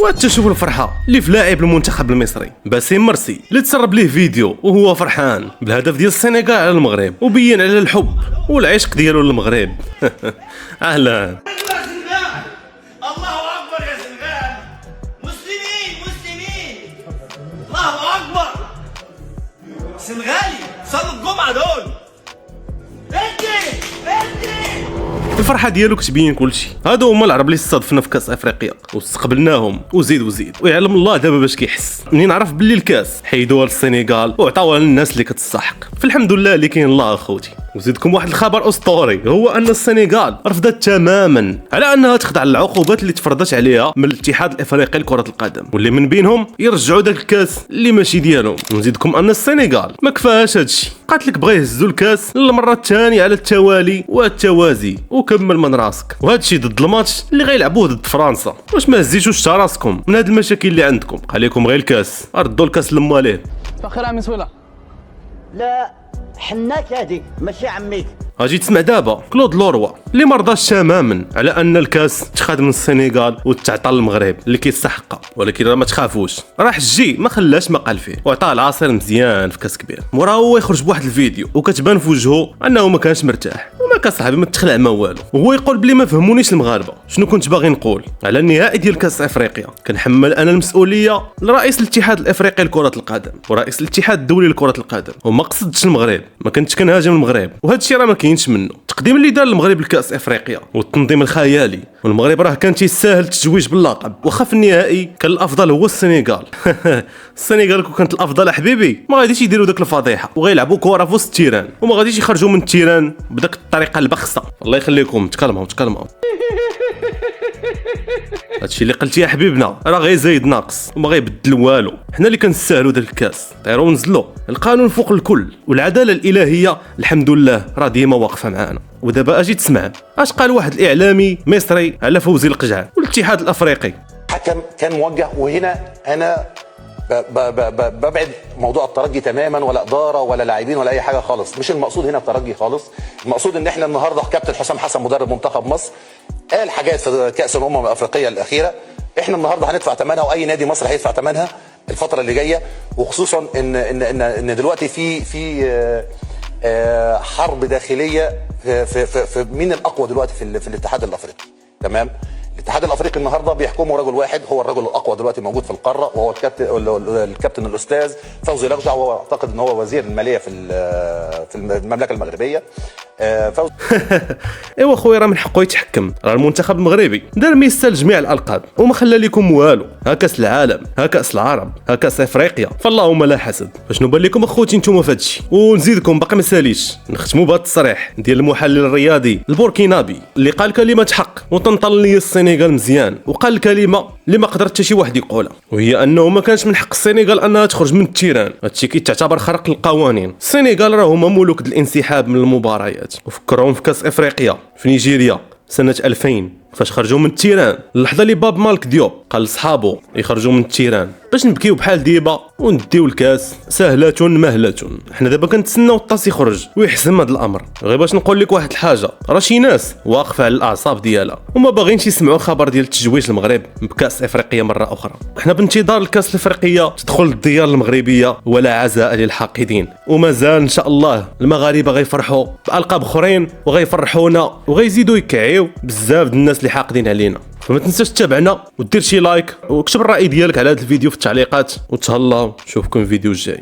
وانت شوف الفرحه اللي في لاعب المنتخب المصري باسم مرسي اللي تسرب ليه فيديو وهو فرحان بالهدف ديال السنغال على المغرب وبين على الحب والعشق ديالو للمغرب. اهلا. الله اكبر يا سنغال، مسلمين الله اكبر. سنغالي صلوا الجمعه دول. الفرحه ديالو كتبين كلشي. هادو هما العرب اللي استضفنا في كاس افريقيا واستقبلناهم وزيد ويعلم الله دابا باش كيحس منين عرف باللي الكاس حيدوها للسنغال وعطاوها للناس اللي كتستحق. فالحمد لله اللي كاين الله اخوتي. وزيدكم واحد الخبر اسطوري، هو ان السنغال رفضت تماما على انها تخضع للعقوبات اللي تفرضت عليها من الاتحاد الافريقي لكره القدم، واللي من بينهم يرجعوا داك الكاس اللي ماشي ديالهم. ونزيدكم ان السنغال ما كفاهاش هادشي، قالت لك بغا يهزوا الكاس للمره الثانيه على التوالي والتوازي وكمل من راسك. وهادشي ضد الماتش اللي غيلعبوه ضد فرنسا. واش ما هزيتوش حتى راسكم من هاد المشاكل اللي عندكم؟ خليكم غير الكاس، ردوا الكاس لماليه. فخر عمي سويله. لا حناك هادي ماشي عميك. اجي تسمع دابا كلود لوروا اللي ما رضاش تماما على ان الكاس تخاد من السنغال وتعطى للمغرب اللي كيستحقها، ولكن راه ما تخافوش، راح الجي ما خلاش ما قال فيه وعطاه العصير مزيان في كاس كبير. وراه هو يخرج بواحد الفيديو وكتبان في وجهه انه ما كانش مرتاح وما كان صاحبي ما تخلع ما والو، وهو يقول بلي ما فهمونيش المغاربه شنو كنت باغي نقول على النهائي ديال كاس افريقيا. كنحمل انا المسؤوليه لرئيس الاتحاد الافريقي لكره القدم ورئيس الاتحاد الدولي لكره القدم، وما قصدتش المغرب، ما كنتش كنهاجم المغرب، وهذا الشيء راه ما كاينش منه. التقديم اللي دار المغرب لكاس افريقيا والتنظيم الخيالي، والمغرب راه كان تيساهل التتويج باللقب، واخا في النهائي كان الافضل هو السنغال. السنغال كون كانت الافضل حبيبي ما غاديش يديروا داك الفضيحه وغيلعبوا كره في وسط التيران وما غاديش يخرجوا من التيران بداك الطريقه البخسه. الله يخليكم تكلموا. هادشي اللي قلتي يا حبيبنا راه غير زايد ناقص وما غيبدل والو. حنا اللي كنستاهلوا داك الكاس، طيروا ونزلوا. القانون فوق الكل والعداله الالهيه الحمد لله راه ديما واقفه معانا. ودابا اجي تسمع اش قال واحد الاعلامي مصري على فوزي القجعان والاتحاد الافريقي. حكم كان موجه، وهنا انا ببعد موضوع الترجي تماما، ولا اداره ولا لاعبين ولا اي حاجه خالص. مش المقصود هنا الترجي خالص، المقصود ان احنا النهارده كابتن حسام حسن مدرب منتخب مصر قال حاجات في كاس الامم الافريقيه الاخيره احنا النهارده هندفع ثمنها، واي نادي مصري هيدفع ثمنها الفتره اللي جايه، وخصوصا ان دلوقتي في حرب داخليه في مين الاقوى دلوقتي في الاتحاد الافريقي. تمام، الاتحاد الافريقي النهارده بيحكمه رجل واحد، هو الرجل الاقوى دلوقتي موجود في القاره، وهو الكابتن الاستاذ فوزي لقجع، وهو اعتقد ان هو وزير الماليه في المملكه المغربيه. ايوا خويا راه من حقه يتحكم، راه المنتخب المغربي دار ميسا لجميع الالقاب وما خلى لكم والو. ها كاس العالم، ها كاس العرب، ها كاس افريقيا، فاللهم لا حسد. فشنو بان لكم اخوتي نتوما في هادشي؟ ونزيدكم باقي ما ساليش نختموا بهذا التصريح ديال المحلل الرياضي البوركينابي اللي قال كلمه حق وتنطل لي السنغال مزيان، وقال الكلمه اللي ما قدرت حتى شي واحد يقولها، وهي انه ما كانش من حق السنغال انها تخرج من التيران. هادشي كيتعتبر خرق للقوانين. السنغال راه هما ملوك الانسحاب من المباريات، وفكرهم في كاس افريقيا في نيجيريا سنه 2000 فاش خرجوا من التيران، اللحظه اللي باب مالك ديوب قال لصحابو يخرجوا من التيران باش نبكيو بحال ديبا ونديو الكاس سهله مهله. حنا دابا كنتسناو الطاس يخرج ويحسم هذا الامر. غير باش نقول لك واحد الحاجه، راه شي ناس واقفه على الاعصاب ديالها وما باغينش يسمعوا خبر ديال تجويج المغرب بكاس افريقيا مره اخرى. حنا بانتظار الكاس الافريقيه تدخل الديار المغربيه ولا عزاء للحاقدين، ومازال ان شاء الله المغاربه غيفرحوا بالقاب اخرين وغيفرحونا وغيزيدوا يكعيو بزاف د الناس اللي حاقدين علينا. فما تنساش تتابعنا ودير شي لايك واكتب الراي ديالك على هذا الفيديو في التعليقات، وتهلاو نشوفكم في الفيديو الجاي.